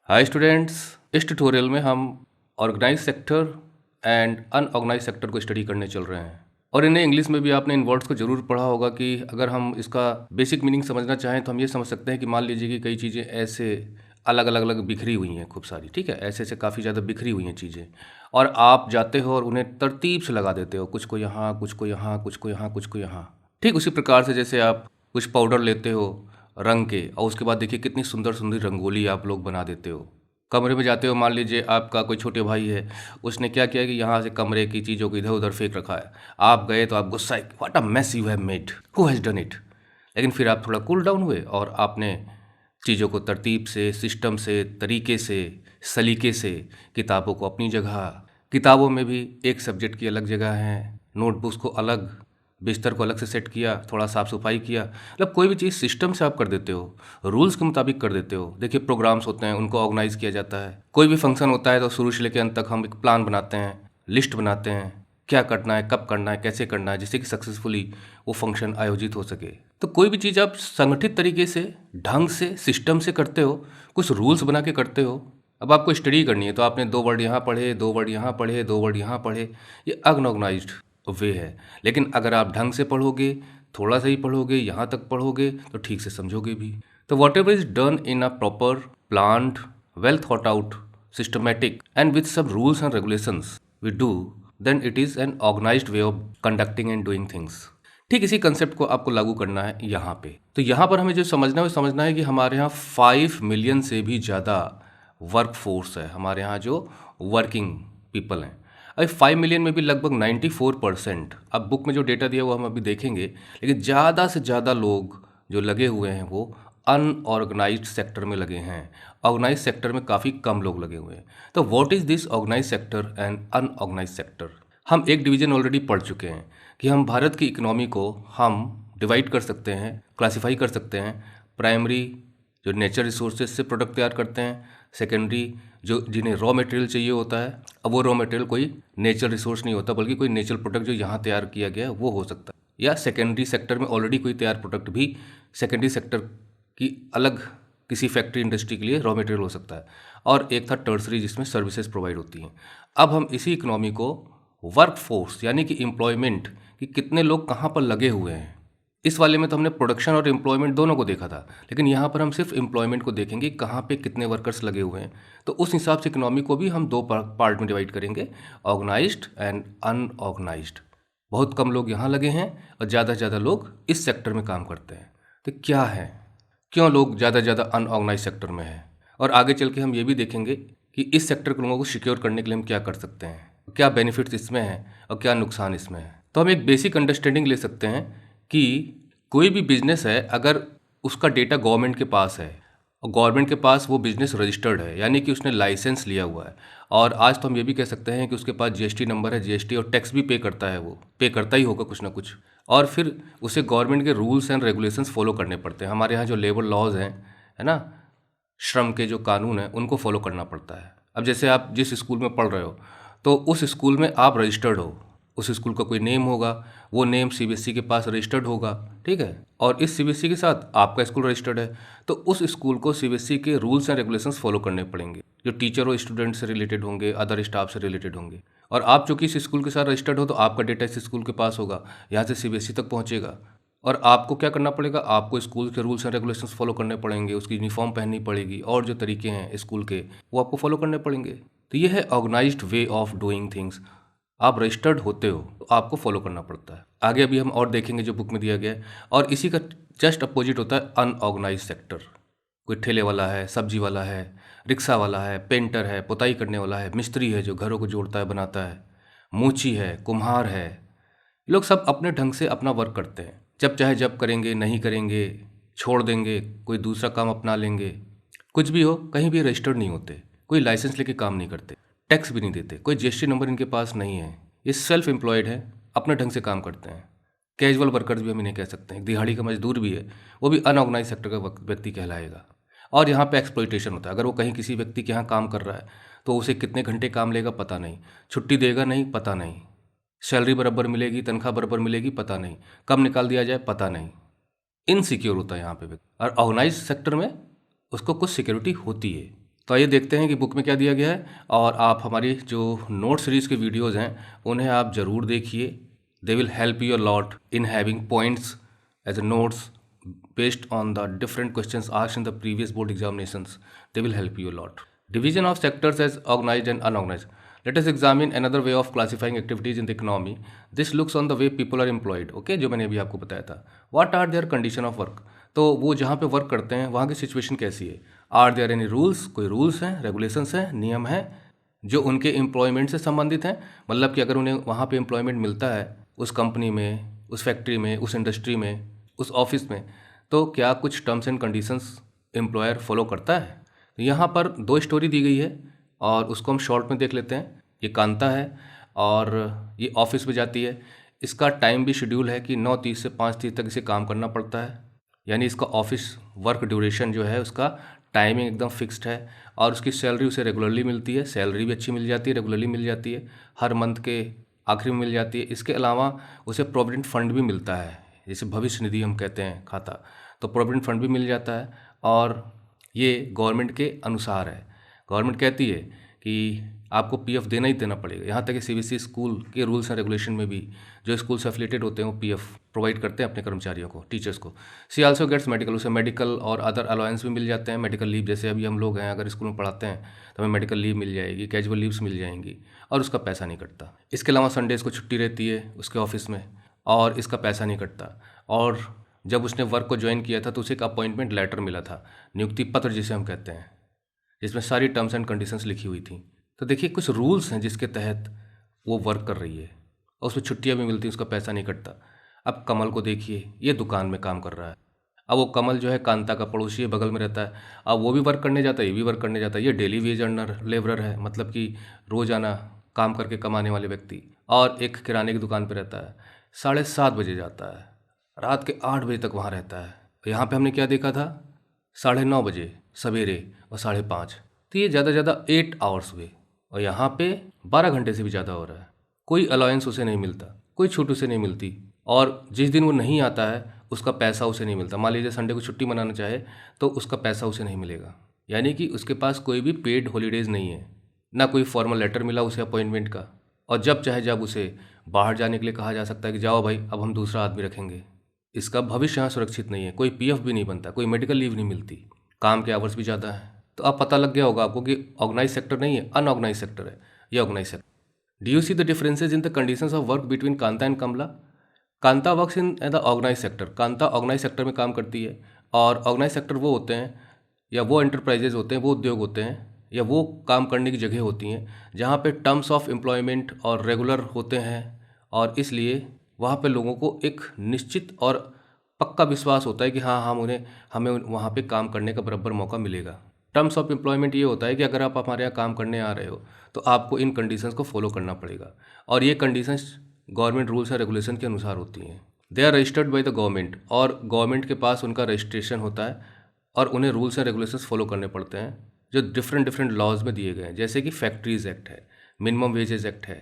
Hi students, इस tutorial में हम organise sector and unorganise sector को स्टडी करने चल रहे हैं। और इन्हें इंग्लिश में भी आपने इन वर्ड्स को ज़रूर पढ़ा होगा कि अगर हम इसका बेसिक मीनिंग समझना चाहें तो हम ये समझ सकते हैं कि मान लीजिए कि कई चीज़ें ऐसे अलग अलग अलग बिखरी हुई हैं, खूब सारी, ठीक है, ऐसे ऐसे काफ़ी ज़्यादा बिखरी हुई हैं चीज़ें, और आप जाते हो और उन्हें तरतीब से लगा देते हो, कुछ को यहाँ, कुछ को यहाँ, कुछ को यहाँ, कुछ को यहाँ। ठीक उसी प्रकार से जैसे आप कुछ पाउडर लेते हो रंग के, और उसके बाद देखिए कितनी सुंदर सुंदर रंगोली आप लोग बना देते हो। कमरे में जाते हो, मान लीजिए आपका कोई छोटे भाई है, उसने क्या किया कि यहाँ से कमरे की चीज़ों को इधर उधर फेंक रखा है। आप गए तो आप गुस्सा, what a mess you have made, who has done it. लेकिन फिर आप थोड़ा कूल डाउन हुए और आपने चीज़ों को तरतीब से, सिस्टम से, तरीके से, सलीके से, किताबों को अपनी जगह, किताबों में भी एक सब्जेक्ट की अलग जगह है, नोटबुक्स को अलग, बिस्तर को अलग से सेट किया, थोड़ा साफ सफाई किया। मतलब कोई भी चीज़ सिस्टम से आप कर देते हो, रूल्स के मुताबिक कर देते हो। देखिए प्रोग्राम्स होते हैं, उनको ऑर्गेनाइज किया जाता है। कोई भी फंक्शन होता है तो शुरू से लेकर अंत तक हम एक प्लान बनाते हैं, लिस्ट बनाते हैं, क्या करना है, कब करना है, कैसे करना है, जिससे कि सक्सेसफुली वो फंक्शन आयोजित हो सके। तो कोई भी चीज़ आप संगठित तरीके से, ढंग से, सिस्टम से करते हो, कुछ रूल्स बना के करते हो। अब आपको स्टडी करनी है तो आपने 2 वर्ड यहाँ पढ़े, 2 वर्ड यहाँ पढ़े, 2 वर्ड यहाँ पढ़े, ये अनऑर्गेनाइज्ड वे है। लेकिन अगर आप ढंग से पढ़ोगे, थोड़ा सा ही पढ़ोगे, यहाँ तक पढ़ोगे तो ठीक से समझोगे भी। तो whatever is done in a proper planned, well thought out, systematic and with सब rules and regulations we do, then it is an organised way of conducting and doing things. ठीक इसी कंसेप्ट को आपको लागू करना है यहाँ पे। तो यहाँ पर हमें जो समझना है वो समझना है कि हमारे यहाँ 5 मिलियन से भी ज़्यादा वर्क फोर्स है, हमारे यहाँ जो वर्किंग पीपल हैं। अभी 5 मिलियन में भी लगभग 94%, अब बुक में जो डेटा दिया वो हम अभी देखेंगे, लेकिन ज़्यादा से ज़्यादा लोग जो लगे हुए हैं वो अनऑर्गेनाइज्ड सेक्टर में लगे हैं। ऑर्गेनाइज सेक्टर में काफ़ी कम लोग लगे हुए हैं। तो what is this organise sector and unorganise sector? हम एक डिवीजन ऑलरेडी पढ़ चुके हैं कि हम भारत की इकोनॉमी को हम डिवाइड कर सकते हैं, क्लासीफाई कर सकते हैं। प्राइमरी जो नेचर रिसोर्सेज से प्रोडक्ट तैयार करते हैं, सेकेंडरी जो जिन्हें रॉ मटेरियल चाहिए होता है, अब वो रॉ मटेरियल कोई नेचर रिसोर्स नहीं होता बल्कि कोई नेचुरल प्रोडक्ट जो यहाँ तैयार किया गया है वो हो सकता है, या सेकेंडरी सेक्टर में ऑलरेडी कोई तैयार प्रोडक्ट भी सेकेंडरी सेक्टर की अलग किसी फैक्ट्री इंडस्ट्री के लिए रॉ मटेरियल हो सकता है। और एक था टर्सरी जिसमें सर्विसेज प्रोवाइड होती हैं। अब हम इसी इकोनॉमी को वर्क फोर्स यानी कि एम्प्लॉयमेंट, कि कितने लोग कहाँ पर लगे हुए हैं, इस वाले में तो हमने प्रोडक्शन और एम्प्लॉयमेंट दोनों को देखा था, लेकिन यहाँ पर हम सिर्फ एम्प्लॉयमेंट को देखेंगे, कहाँ पे कितने वर्कर्स लगे हुए हैं। तो उस हिसाब से इकोनॉमी को भी हम 2 पार्ट में डिवाइड करेंगे, ऑर्गेनाइज्ड एंड अनऑर्गेनाइज्ड। बहुत कम लोग यहाँ लगे हैं और ज़्यादा से ज़्यादा लोग इस सेक्टर में काम करते हैं। तो क्या है, क्यों लोग ज़्यादा से ज़्यादा अनऑर्गेनाइज सेक्टर में हैं, और आगे चल के हम ये भी देखेंगे कि इस सेक्टर के लोगों को सिक्योर करने के लिए हम क्या कर सकते हैं, क्या बेनिफिट्स इसमें हैं और क्या नुकसान इसमें है। तो हम एक बेसिक अंडरस्टैंडिंग ले सकते हैं कि कोई भी बिजनेस है, अगर उसका डेटा गवर्नमेंट के पास है और गवर्नमेंट के पास वो बिज़नेस रजिस्टर्ड है, यानी कि उसने लाइसेंस लिया हुआ है, और आज तो हम ये भी कह सकते हैं कि उसके पास जीएसटी नंबर है, जीएसटी और टैक्स भी पे करता है, वो पे करता ही होगा कुछ ना कुछ, और फिर उसे गवर्नमेंट के रूल्स एंड रेगुलेशंस फॉलो करने पड़ते हैं। हमारे यहाँ जो लेबर लॉज हैं, है ना, श्रम के जो कानून हैं, उनको फॉलो करना पड़ता है। अब जैसे आप जिस स्कूल में पढ़ रहे हो तो उस स्कूल में आप रजिस्टर्ड हो, उस स्कूल का कोई नेम होगा, वो नेम सीबीएसई के पास रजिस्टर्ड होगा, ठीक है, और इस सीबीएसई के साथ आपका स्कूल रजिस्टर्ड है, तो उस स्कूल को सीबीएसई के रूल्स एंड रेगुलेशंस फॉलो करने पड़ेंगे, जो टीचर और स्टूडेंट से रिलेटेड होंगे, अदर स्टाफ से रिलेटेड होंगे। और आप चूंकि इस स्कूल के साथ रजिस्टर्ड हो तो आपका डेटा इस स्कूल के पास होगा, यहाँ से सीबीएसई तक पहुँचेगा, और आपको क्या करना पड़ेगा, आपको स्कूल के रूल्स एंड रेगुलेशंस फॉलो करने पड़ेंगे, उसकी यूनिफॉर्म पहननी पड़ेगी, और जो तरीके हैं स्कूल के वो आपको फॉलो करने पड़ेंगे। तो ये है organised way of doing things. आप रजिस्टर्ड होते हो तो आपको फॉलो करना पड़ता है। आगे अभी हम और देखेंगे जो बुक में दिया गया है, और इसी का जस्ट अपोजिट होता है अनऑर्गेनाइज सेक्टर। कोई ठेले वाला है, सब्जी वाला है, रिक्शा वाला है, पेंटर है, पुताई करने वाला है, मिस्त्री है जो घरों को जोड़ता है, बनाता है, मूची है, कुम्हार है, लोग सब अपने ढंग से अपना वर्क करते हैं, जब चाहे जब करेंगे, नहीं करेंगे, छोड़ देंगे, कोई दूसरा काम अपना लेंगे, कुछ भी हो, कहीं भी रजिस्टर्ड नहीं होते, कोई लाइसेंस लेके काम नहीं करते, टैक्स भी नहीं देते, कोई जीएसटी नंबर इनके पास नहीं है, ये सेल्फ एम्प्लॉयड है, अपने ढंग से काम करते हैं। कैजुअल वर्कर्स भी हम इन्हें कह सकते हैं, दिहाड़ी का मजदूर भी है, वो भी अनऑर्गेनाइज सेक्टर का व्यक्ति कहलाएगा। और यहाँ पे एक्सप्लॉइटेशन होता है, अगर वो कहीं किसी व्यक्ति के यहाँ काम कर रहा है तो उसे कितने घंटे काम लेगा पता नहीं, छुट्टी देगा नहीं पता नहीं, सैलरी बराबर मिलेगी, तनख्वाह बराबर मिलेगी पता नहीं, कब निकाल दिया जाए पता नहीं, इनसिक्योर होता है यहाँ पे व्यक्ति। और ऑर्गेनाइज सेक्टर में उसको कुछ सिक्योरिटी होती है, तो आइए देखते हैं कि बुक में क्या दिया गया है, और आप हमारी जो नोट सीरीज़ के वीडियोज़ हैं उन्हें आप ज़रूर देखिए। They will help you a lot in having points as a notes based on the different questions asked in the previous board examinations. They will help you a lot. Division of sectors as organized and unorganized. Let us examine another way of classifying activities in the economy. This looks on the way people are employed. Okay, जो मैंने अभी आपको बताया था. What are their condition of work? तो वो जहाँ पे वर्क करते हैं वहाँ की सिचुएशन कैसी है? Are there any rules? कोई रूल्स हैं, रेगुलेशंस हैं, नियम हैं जो उनके एम्प्लॉयमेंट से संबंधित हैं? मतलब कि अगर उन्हें वहाँ पे एम्प्लॉयमेंट मिलता है उस कंपनी में, उस फैक्ट्री में, उस इंडस्ट्री में, उस ऑफिस में, तो क्या कुछ terms and conditions employer follow करता है? तो यहाँ पर दो स्टोरी दी गई है और उसको हम शॉर्ट में देख लेते हैं। ये कांता है और ये ऑफिस में जाती है। इसका टाइम भी शेड्यूल है कि 9:30 से 5:30 तक इसे काम करना पड़ता है, यानी इसका ऑफिस वर्क ड्यूरेशन जो है उसका टाइमिंग एकदम फिक्स्ड है, और उसकी सैलरी उसे रेगुलरली मिलती है। सैलरी भी अच्छी मिल जाती है, रेगुलरली मिल जाती है, हर मंथ के आखिरी में मिल जाती है। इसके अलावा उसे प्रोविडेंट फंड भी मिलता है, जैसे भविष्य निधि हम कहते हैं खाता, तो प्रोविडेंट फंड भी मिल जाता है। और ये गवर्नमेंट के अनुसार है। गवर्नमेंट कहती है कि आपको पीएफ देना ही देना पड़ेगा। यहाँ तक कि सीबीएसई स्कूल के रूल्स एंड रेगुलेशन में भी जो स्कूल से एफिलेटेड होते हैं वो पीएफ प्रोवाइड करते हैं अपने कर्मचारियों को, टीचर्स को। सी आल्सो गेट्स मेडिकल, उसे मेडिकल और अदर अलाउंस भी मिल जाते हैं। मेडिकल लीव, जैसे अभी हम लोग हैं अगर स्कूल में पढ़ाते हैं तो हमें मेडिकल लीव मिल जाएगी, कैजुअल लीव्स मिल जाएंगी, और उसका पैसा नहीं कटता। इसके अलावा संडेज़ को छुट्टी रहती है उसके ऑफिस में और इसका पैसा नहीं कटता। और जब उसने वर्क को ज्वाइन किया था तो उसे एक अपॉइंटमेंट लेटर मिला था, नियुक्ति पत्र जिसे हम कहते हैं, जिसमें सारी टर्म्स एंड कंडीशंस लिखी हुई थी। तो देखिए कुछ रूल्स हैं जिसके तहत वो वर्क कर रही है और उसमें छुट्टियां भी मिलती हैं, उसका पैसा नहीं कटता। अब कमल को देखिए, ये दुकान में काम कर रहा है। अब वो कमल जो है कांता का पड़ोसी है, बगल में रहता है। अब वो भी वर्क करने जाता है, ये भी वर्क करने जाता है। ये डेली वेज अर्नर लेबरर है, मतलब कि रोज़ाना काम करके कमाने वाले व्यक्ति। और एक किराने की दुकान पर रहता है, 7:30 बजे जाता है, रात के 8 बजे तक वहाँ रहता है। तो यहाँ पे हमने क्या देखा था, 9:30 बजे सवेरे और 5:30, तो ये ज़्यादा ज़्यादा 8 आवर्स हुए। और यहाँ पे 12 घंटे से भी ज़्यादा हो रहा है। कोई अलाउंस उसे नहीं मिलता, कोई छूट उसे नहीं मिलती, और जिस दिन वो नहीं आता है उसका पैसा उसे नहीं मिलता। मान लीजिए संडे को छुट्टी मनाना चाहे तो उसका पैसा उसे नहीं मिलेगा, यानी कि उसके पास कोई भी पेड हॉलीडेज़ नहीं है, ना कोई फॉर्मल लेटर मिला उसे अपॉइंटमेंट का। और जब चाहे जब उसे बाहर जाने के लिए कहा जा सकता है कि जाओ भाई, अब हम दूसरा आदमी रखेंगे। इसका भविष्य यहाँ सुरक्षित नहीं है, कोई पीएफ भी नहीं बनता, कोई मेडिकल लीव नहीं मिलती, काम के आवर्स भी ज़्यादा है। तो अब पता लग गया होगा आपको कि ऑर्गेनाइज सेक्टर नहीं है, अनऑर्गेनाइज सेक्टर है, ये organise sector. Do you see the differences in the conditions of work between Kanta and Kamala? Kanta works in the organise sector, Kanta organise sector में काम करती है। और ऑर्गेनाइज सेक्टर वो होते हैं, या वो एंटरप्राइजेज होते हैं, वो उद्योग होते हैं, या वो काम करने की जगह होती हैं जहाँ पे टर्म्स ऑफ एम्प्लॉयमेंट और रेगुलर होते हैं, और इसलिए वहाँ पे लोगों को एक निश्चित और पक्का विश्वास होता है कि हाँ हमें वहाँ पे काम करने का बराबर मौका मिलेगा। टर्म्स ऑफ एम्प्लॉयमेंट ये होता है कि अगर आप हमारे यहाँ काम करने आ रहे हो तो आपको इन कंडीशंस को फॉलो करना पड़ेगा, और ये conditions government rules and regulation के अनुसार होती हैं। They are registered by the government, और गवर्नमेंट के पास उनका रजिस्ट्रेशन होता है और उन्हें रूल्स एंड रेगुलेशंस फॉलो करने पड़ते हैं जो डिफरेंट लॉज में दिए गए हैं। जैसे कि फैक्ट्रीज एक्ट है, मिनिमम वेजेस एक्ट है,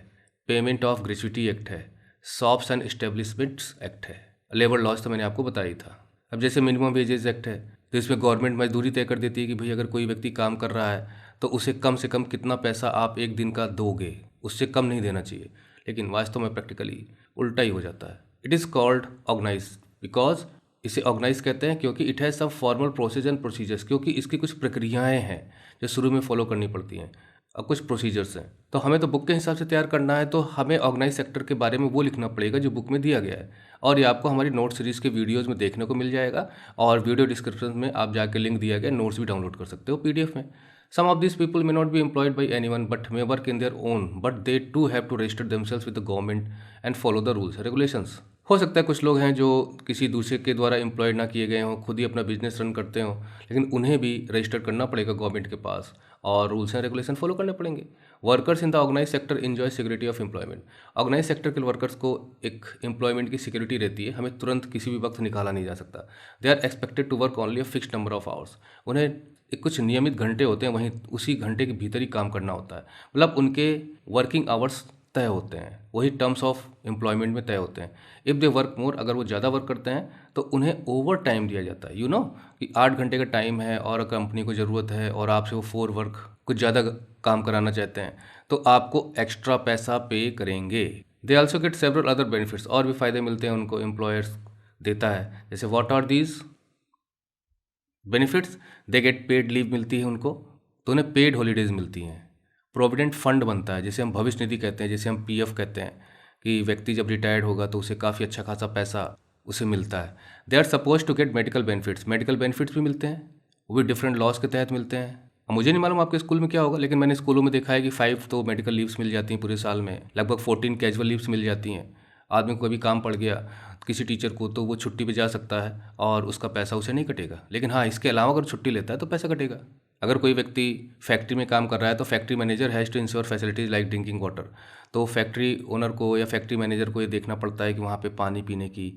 पेमेंट ऑफ ग्रेच्युटी एक्ट है, शॉप्स एंड एस्टेब्लिशमेंट्स एक्ट है, लेबर लॉज तो मैंने आपको बताया ही था। अब जैसे मिनिमम वेजेस एक्ट है तो इसमें गवर्नमेंट मजदूरी तय कर देती है कि भाई अगर कोई व्यक्ति काम कर रहा है तो उसे कम से कम कितना पैसा आप एक दिन का दोगे, उससे कम नहीं देना चाहिए। लेकिन वास्तव में प्रैक्टिकली उल्टा ही हो जाता है। It is called organise because, इसे ऑर्गेनाइज कहते हैं क्योंकि it has some formal process and procedures, क्योंकि इसकी कुछ प्रक्रियाएं हैं जो शुरू में फॉलो करनी पड़ती हैं और कुछ प्रोसीजर्स हैं। तो हमें तो बुक के हिसाब से तैयार करना है, तो हमें ऑर्गेनाइज सेक्टर के बारे में वो लिखना पड़ेगा जो बुक में दिया गया है, और ये आपको हमारी नोट सीरीज़ के वीडियोज़ में देखने को मिल जाएगा। और वीडियो डिस्क्रिप्शन में आप जाके लिंक दिया गया, नोट्स भी डाउनलोड कर सकते हो पीडीएफ में। Some of this people may not be employed by anyone but may work in their own, but they too have to register themselves with the government and follow the rules and regulations. हो सकता है कुछ लोग हैं जो किसी दूसरे के द्वारा एम्प्लॉयड ना किए गए हों, खुद ही अपना बिजनेस रन करते हों, लेकिन उन्हें भी रजिस्टर करना पड़ेगा गवर्नमेंट के पास और रूल्स एंड रेगुलेशन फॉलो करने पड़ेंगे। Workers in the organise sector enjoy security of employment. Organise sector के वर्कर्स को एक एम्प्लॉयमेंट की सिक्योरिटी रहती है, हमें तुरंत किसी भी वक्त निकाला नहीं जा सकता। They are expected to work only a fixed number of hours. उन्हें कुछ नियमित घंटे होते हैं, वहीं उसी घंटे के भीतर ही काम करना होता है, मतलब उनके वर्किंग आवर्स तय होते हैं, वही टर्म्स ऑफ एम्प्लॉयमेंट में तय होते हैं। इफ़ दे वर्क मोर, अगर वो ज़्यादा वर्क करते हैं तो उन्हें ओवर टाइम दिया जाता है। कि 8 घंटे का टाइम है और कंपनी को ज़रूरत है और आपसे वो 4 वर्क कुछ ज़्यादा काम कराना चाहते हैं तो आपको एक्स्ट्रा पैसा पे करेंगे। They also get several other benefits, और भी फ़ायदे मिलते हैं उनको, एम्प्लॉयर्स देता है। जैसे what are these benefits? They get paid leave मिलती है उनको, तो उन्हें पेड हॉलीडेज़ मिलती हैं। प्रोविडेंट फंड बनता है, जैसे हम भविष्य निधि कहते हैं, जैसे हम पीएफ कहते हैं, कि व्यक्ति जब रिटायर्ड होगा तो उसे काफ़ी अच्छा खासा पैसा उसे मिलता है। They are suppose to get medical benefits, medical benefits भी मिलते हैं, वो भी डिफरेंट लॉज के तहत मिलते हैं। अब मुझे नहीं मालूम आपके स्कूल में क्या होगा, लेकिन मैंने स्कूलों में देखा है कि 5 तो मेडिकल लीव्स मिल जाती हैं पूरे साल में, लगभग 14 कैजुअल लीव्स मिल जाती हैं। आदमी को कभी काम पड़ गया किसी टीचर को तो वो छुट्टी पे जा सकता है और उसका पैसा उसे नहीं कटेगा। लेकिन हाँ, इसके अलावा अगर छुट्टी लेता है तो पैसा कटेगा। अगर कोई व्यक्ति फैक्ट्री में काम कर रहा है तो factory manager has to ensure facilities like drinking water, तो फैक्ट्री ओनर को या फैक्ट्री मैनेजर को ये देखना पड़ता है कि वहाँ पे पानी पीने की,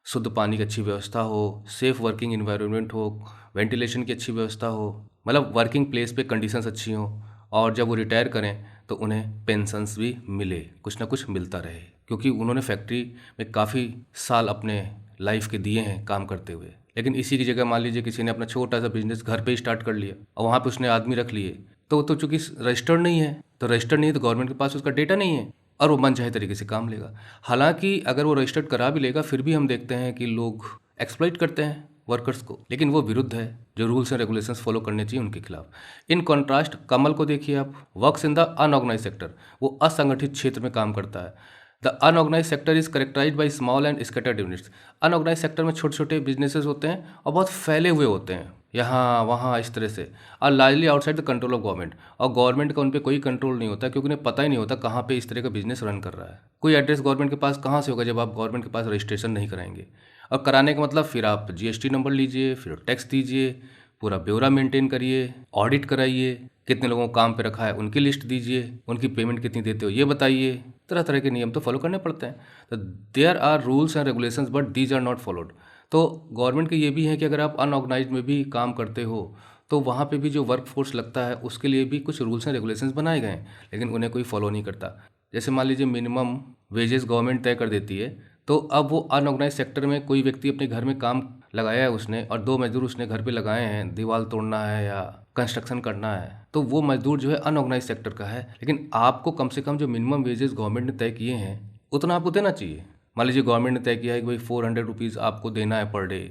शुद्ध पानी की अच्छी व्यवस्था हो, सेफ़ वर्किंग इन्वायरमेंट हो, वेंटिलेशन की अच्छी व्यवस्था हो, मतलब वर्किंग प्लेस पे कंडीशंस अच्छी हों, और जब वो रिटायर करें तो उन्हें पेंशन्स भी मिले, कुछ ना कुछ मिलता रहे, क्योंकि उन्होंने फैक्ट्री में काफ़ी साल अपने लाइफ के दिए हैं काम करते हुए। लेकिन इसी की जगह मान लीजिए किसी ने अपना छोटा सा बिजनेस घर पे ही स्टार्ट कर लिया और वहाँ पे उसने आदमी रख लिए, तो चूंकि रजिस्टर्ड नहीं है, तो रजिस्टर्ड नहीं है तो गवर्नमेंट के पास उसका डेटा नहीं है और वो मनचाहे तरीके से काम लेगा। हालांकि अगर वो रजिस्टर्ड करा भी लेगा फिर भी हम देखते हैं कि लोग एक्सप्लॉइट करते हैं वर्कर्स को, लेकिन वो विरुद्ध है, जो रूल्स एंड रेगुलेशंस फॉलो करने चाहिए उनके खिलाफ। इन कॉन्ट्रास्ट कमल को देखिए आप, works in the unorganise sector, वो असंगठित क्षेत्र में काम करता है। The unorganise sector is characterise by small and scattered units. Unorganise sector में छोटे छोटे बिजनेसेस होते हैं और बहुत फैले हुए होते हैं, यहाँ वहाँ इस तरह से, और largely outside the control of government, और गवर्नमेंट का उन पर कोई कंट्रोल नहीं होता क्योंकि उन्हें पता ही नहीं होता कहाँ पे इस तरह का बिजनेस रन कर रहा है। कोई एड्रेस गवर्नमेंट के पास कहाँ से होगा जब आप गवर्नमेंट के पास रजिस्ट्रेशन नहीं कराएंगे। और कराने का मतलब फिर आप जीएसटी नंबर लीजिए, फिर टैक्स दीजिए, पूरा ब्यौरा मेंटेन करिए, ऑडिट कराइए, कितने लोगों को काम पे रखा है उनकी लिस्ट दीजिए, उनकी पेमेंट कितनी देते हो ये बताइए, तरह तरह के नियम तो फॉलो करने पड़ते हैं। तो there are rules and regulations but these are not followed. तो गवर्नमेंट के ये भी है कि अगर आप अनऑर्गेनाइज में भी काम करते हो तो वहाँ पे भी जो वर्क फोर्स लगता है उसके लिए भी कुछ रूल्स एंड रेगुलेशंस बनाए गए हैं, लेकिन उन्हें कोई फॉलो नहीं करता। जैसे मान लीजिए मिनिमम वेजेस गवर्नमेंट तय कर देती है, तो अब वो अनऑर्गेनाइज सेक्टर में कोई व्यक्ति अपने घर में काम लगाया है उसने और 2 मजदूर उसने घर पे लगाए हैं, दीवार तोड़ना है या कंस्ट्रक्शन करना है, तो वो मजदूर जो है अनऑर्गेनाइज सेक्टर का है। लेकिन आपको कम से कम जो मिनिमम वेजेस गवर्नमेंट ने तय किए हैं उतना आपको देना चाहिए। मान लीजिए गवर्नमेंट ने तय किया है कि भाई 400 रुपीज़ आपको देना है पर डे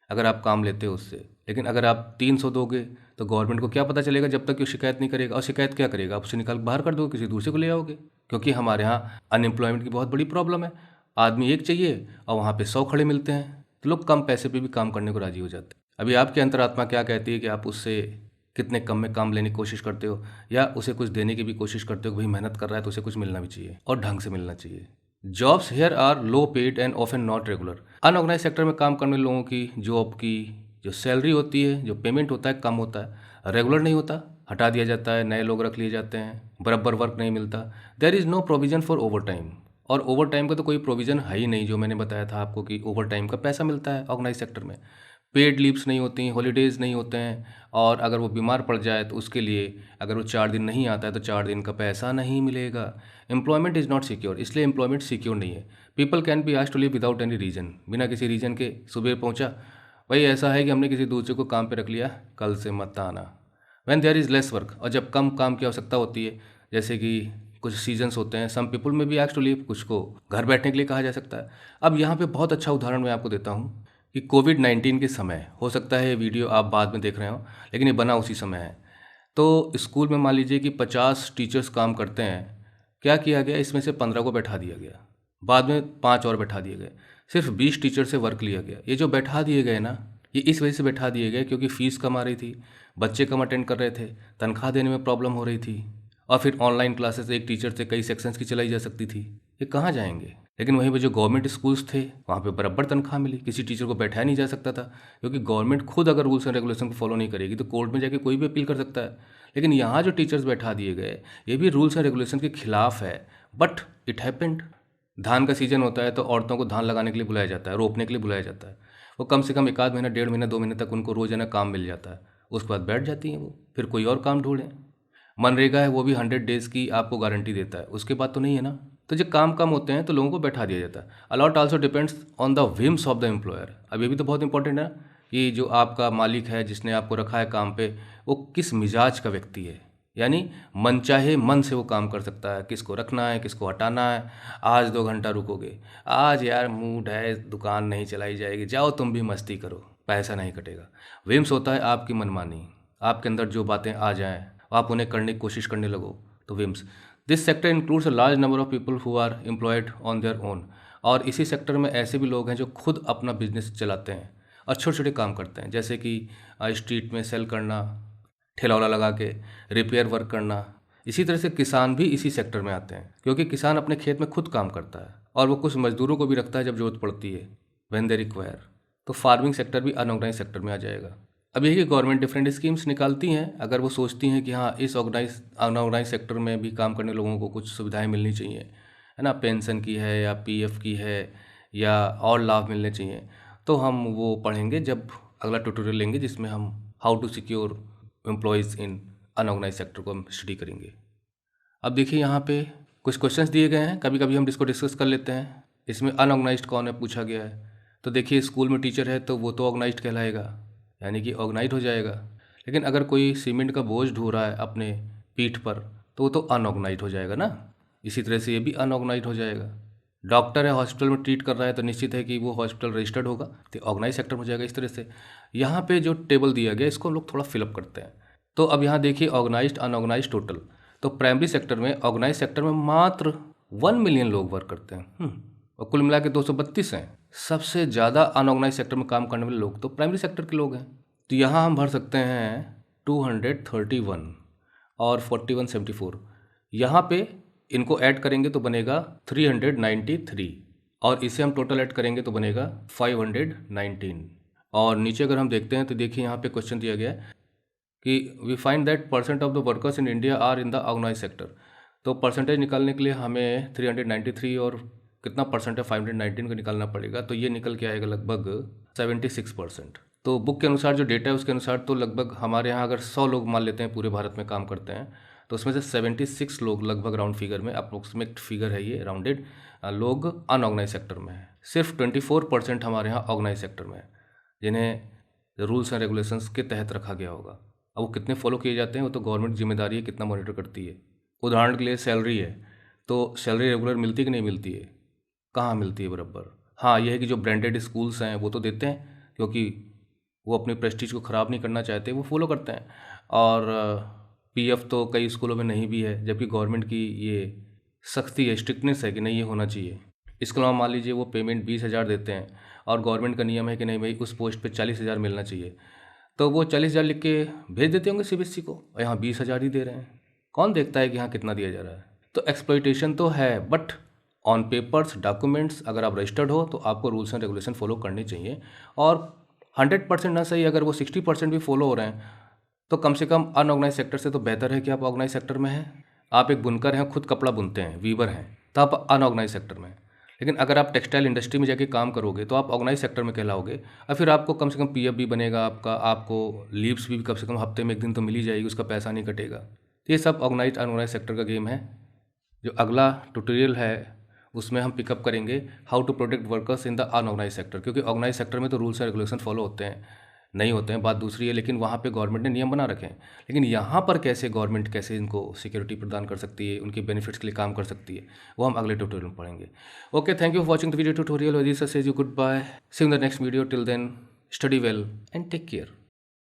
अगर आप काम लेते हो उससे, लेकिन अगर आप 300 दोगे तो गवर्नमेंट को क्या पता चलेगा जब तक कि वो शिकायत नहीं करेगा। और शिकायत क्या करेगा, आप उसे निकाल बाहर कर दोगे, किसी दूसरे को ले आओगे, क्योंकि हमारे यहाँ अनएम्प्लॉयमेंट की बहुत बड़ी प्रॉब्लम है। आदमी एक चाहिए और वहाँ पे 100 खड़े मिलते हैं, तो लोग कम पैसे पे भी काम करने को राजी हो जाते हैं। अभी आपकी अंतरात्मा क्या कहती है कि आप उससे कितने कम में काम लेने की कोशिश करते हो, या उसे कुछ देने की भी कोशिश करते हो कि भाई मेहनत कर रहा है तो उसे कुछ मिलना भी चाहिए और ढंग से मिलना चाहिए। Jobs here are low paid and often not regular. Unorganise sector में काम करने लोगों की जॉब की जो सैलरी होती है, जो पेमेंट होता है, कम होता है, रेगुलर नहीं होता, हटा दिया जाता है, नए लोग रख लिए जाते हैं, बराबर वर्क नहीं मिलता। There is no provision for overtime, और ओवर टाइम का तो कोई प्रोविज़न है ही नहीं, जो मैंने बताया था आपको कि ओवर टाइम का पैसा मिलता है ऑर्गेनाइज सेक्टर में। पेड लीव्स नहीं होती, हॉलीडेज़ नहीं होते हैं, और अगर वो बीमार पड़ जाए तो उसके लिए अगर वो 4 दिन नहीं आता है तो 4 दिन का पैसा नहीं मिलेगा। एम्प्लॉयमेंट इज़ नॉट सिक्योर, इसलिए एम्प्लॉयमेंट सिक्योर नहीं है। People can be asked to leave without any reason, बिना किसी रीज़न के सुबह पहुंचा, भाई ऐसा है कि हमने किसी दूसरे को काम पे रख लिया, कल से मत आना। When there is less work, और जब कम काम की आवश्यकता होती है, जैसे कि कुछ सीजन्स होते हैं, सम पीपल में भी आस्क्ड टू लीव, कुछ को घर बैठने के लिए कहा जा सकता है। अब यहाँ पे बहुत अच्छा उदाहरण मैं आपको देता हूँ कि कोविड-19 के समय, हो सकता है ये वीडियो आप बाद में देख रहे हो, लेकिन ये बना उसी समय है। तो स्कूल में मान लीजिए कि 50 टीचर्स काम करते हैं, क्या किया गया, इसमें से 15 को बैठा दिया गया, बाद में 5 और बैठा दिए गए, सिर्फ 20 टीचर से वर्क लिया गया। ये जो बैठा दिए गए ना, ये इस वजह से बैठा दिए गए क्योंकि फ़ीस कम आ रही थी, बच्चे कम अटेंड कर रहे थे, तनख्वाह देने में प्रॉब्लम हो रही थी, और फिर ऑनलाइन क्लासेस एक टीचर से कई सेक्शंस की चलाई जा सकती थी। ये कहाँ जाएंगे। लेकिन वहीं पर जो गवर्नमेंट स्कूल्स थे वहाँ पे बराबर तनख्वाह मिली, किसी टीचर को बैठाया नहीं जा सकता था, क्योंकि गवर्नमेंट खुद अगर रूल्स एंड रेगुलेशन को फॉलो नहीं करेगी तो कोर्ट में जाके कोई भी अपील कर सकता है। लेकिन यहाँ जो टीचर्स बैठा दिए गए, ये भी रूल्स एंड रेगुलेशन के खिलाफ है, बट इट हैपेंड। धान का सीजन होता है तो औरतों को धान लगाने के लिए बुलाया जाता है, रोपने के लिए बुलाया जाता है, वो कम से कम 1 आध महीना, 1.5 महीना, 2 महीने तक उनको रोजाना काम मिल जाता है, उसके बाद बैठ जाती हैं वो, फिर कोई और काम ढूंढें। मनरेगा है वो भी 100 डेज़ की आपको गारंटी देता है, उसके बाद तो नहीं है ना। तो जब काम कम होते हैं तो लोगों को बैठा दिया जाता है। A lot also depends on the whims of the employer. अब ये भी तो बहुत इंपॉर्टेंट है कि जो आपका मालिक है जिसने आपको रखा है काम पे, वो किस मिजाज का व्यक्ति है। यानी मनचाहे मन से वो काम कर सकता है, किसको रखना है किसको हटाना है। आज 2 घंटा रुकोगे, आज यार मूड है दुकान नहीं चलाई जाएगी, जाओ तुम भी मस्ती करो, पैसा नहीं कटेगा। विम्स होता है आपकी मनमानी, आपके अंदर जो बातें आ जाएं आप उन्हें करने की कोशिश करने लगो, तो विम्स। This sector includes a large number of people who are employed on their own. और इसी सेक्टर में ऐसे भी लोग हैं जो खुद अपना बिजनेस चलाते हैं और छोटे छोटे काम करते हैं, जैसे कि स्ट्रीट में सेल करना, ठेला वाला लगा के रिपेयर वर्क करना। इसी तरह से किसान भी इसी सेक्टर में आते हैं, क्योंकि किसान अपने खेत में खुद काम करता है और वो कुछ मजदूरों को भी रखता है जब जरूरत पड़ती है, व्हेन दे रिक्वायर। तो फार्मिंग सेक्टर भी अनऑर्गेनाइज सेक्टर में आ जाएगा। अब यही कि गवर्नमेंट डिफरेंट स्कीम्स निकालती हैं, अगर वो सोचती हैं कि हाँ इस अनऑर्गेनाइज सेक्टर में भी काम करने लोगों को कुछ सुविधाएं मिलनी चाहिए, है ना, पेंशन की है या पीएफ की है या और लाभ मिलने चाहिए, तो हम वो पढ़ेंगे जब अगला ट्यूटोरियल लेंगे जिसमें हम how to secure employees in unorganise sector को हम स्टडी करेंगे। अब देखिए यहाँ पे कुछ क्वेश्चंस दिए गए हैं, कभी कभी हम इसको डिस्कस कर लेते हैं। इसमें अनऑर्गेनाइज्ड कौन है पूछा गया है, तो देखिए स्कूल में टीचर है तो वो तो ऑर्गेनाइज्ड कहलाएगा, यानी कि ऑर्गेनाइज हो जाएगा। लेकिन अगर कोई सीमेंट का बोझ ढो रहा है अपने पीठ पर तो वो तो अनऑर्गेनाइज हो जाएगा ना। इसी तरह से ये भी अनऑर्गेनाइज हो जाएगा। डॉक्टर है हॉस्पिटल में ट्रीट कर रहा है तो निश्चित है कि वो हॉस्पिटल रजिस्टर्ड होगा, तो ऑर्गेनाइज सेक्टर हो जाएगा। इस तरह से यहाँ पे जो टेबल दिया गया इसको हम लोग थोड़ा फिलअप करते हैं। तो अब यहाँ देखिए ऑर्गेनाइज्ड अनऑर्गेनाइज टोटल, तो प्राइमरी सेक्टर में ऑर्गेनाइज सेक्टर में मात्र 1 मिलियन लोग वर्क करते हैं और कुल मिला के 232 हैं। सबसे ज़्यादा अनऑर्गेनाइज सेक्टर में काम करने वाले लोग तो प्राइमरी सेक्टर के लोग हैं। तो यहाँ हम भर सकते हैं 231 और 4174। यहाँ पे इनको ऐड करेंगे तो बनेगा 393 और इसे हम टोटल ऐड करेंगे तो बनेगा 519। और नीचे अगर हम देखते हैं तो देखिए यहाँ पे क्वेश्चन दिया गया है कि we find that percent of the workers in India are in the organise sector. तो परसेंटेज निकालने के लिए हमें 393 और कितना परसेंट है 519 को निकालना पड़ेगा, तो ये निकल के आएगा लगभग 76%। तो बुक के अनुसार जो डेटा है उसके अनुसार तो लगभग हमारे यहाँ अगर 100 लोग मान लेते हैं पूरे भारत में काम करते हैं तो उसमें से 76 लोग लगभग राउंड फिगर में, अप्रोक्सीमेट फिगर है ये राउंडेड, लोग अनऑर्गेनाइज सेक्टर में है। सिर्फ 24% हमारे यहाँ ऑर्गेनाइज सेक्टर में है जिन्हें रूल्स एंड रेगुलेशंस के तहत रखा गया होगा। अब वो कितने फॉलो किए जाते हैं वो तो गवर्नमेंट जिम्मेदारी है कितना मॉनिटर करती है। उदाहरण के लिए सैलरी है, तो सैलरी रेगुलर मिलती है कि नहीं मिलती है, कहाँ मिलती है बराबर। हाँ यह है कि जो ब्रांडेड स्कूल्स हैं वो तो देते हैं क्योंकि वो अपने प्रेस्टीज को ख़राब नहीं करना चाहते, वो फॉलो करते हैं। और पीएफ तो कई स्कूलों में नहीं भी है, जबकि गवर्नमेंट की ये सख्ती है, स्ट्रिक्टनेस है कि नहीं ये होना चाहिए। इसके अलावा मान लीजिए वो पेमेंट 20,000 देते हैं और गवर्नमेंट का नियम है कि नहीं भाई उस पोस्ट पे 40,000 मिलना चाहिए, तो वो 40,000 लिख के भेज देते होंगे सीबीएसई को और यहाँ 20,000 ही दे रहे हैं। कौन देखता है कि यहाँ कितना दिया जा रहा है। तो एक्सप्लॉइटेशन तो है, बट ऑन पेपर्स डॉक्यूमेंट्स अगर आप रजिस्टर्ड हो तो आपको रूल्स एंड रेगुलेशन फॉलो करनी चाहिए। और 100% ना सही, अगर वो 60% भी फॉलो हो रहे हैं तो कम से कम अनऑर्गेनाइज सेक्टर से तो बेहतर है कि आप ऑर्गेनाइज सेक्टर में हैं। आप एक बुनकर हैं, खुद कपड़ा बुनते हैं, वीवर हैं, तो आप अनऑर्गेनाइज सेक्टर में हैं। लेकिन अगर आप टेक्सटाइल इंडस्ट्री में जाके काम करोगे तो आप ऑर्गेनाइज सेक्टर में कहलाओगे और फिर आपको कम से कम पीएफ भी बनेगा आपका, आपको लीव्स भी कम से कम हफ्ते में 1 दिन तो मिल ही जाएगी, उसका पैसा नहीं कटेगा। तो ये सब ऑर्गेनाइज अनऑर्गेनाइज सेक्टर का गेम है। जो अगला ट्यूटोरियल है उसमें हम पिकअप करेंगे how to protect workers in the unorganise sector, क्योंकि ऑर्गेनाइज सेक्टर में तो रूल्स एंड रेगुलेशन फॉलो होते हैं, नहीं होते हैं बात दूसरी है, लेकिन वहाँ पे गवर्नमेंट ने नियम बना रखे हैं। लेकिन यहाँ पर कैसे गवर्नमेंट कैसे इनको सिक्योरिटी प्रदान कर सकती है, उनके बेनिफिट्स के लिए काम कर सकती है, वो हम अगले ट्यूटोरियल में पढ़ेंगे। Okay, thank you for watching the video tutorial. This says you good bye, see you in the next video. Till then study well and take care.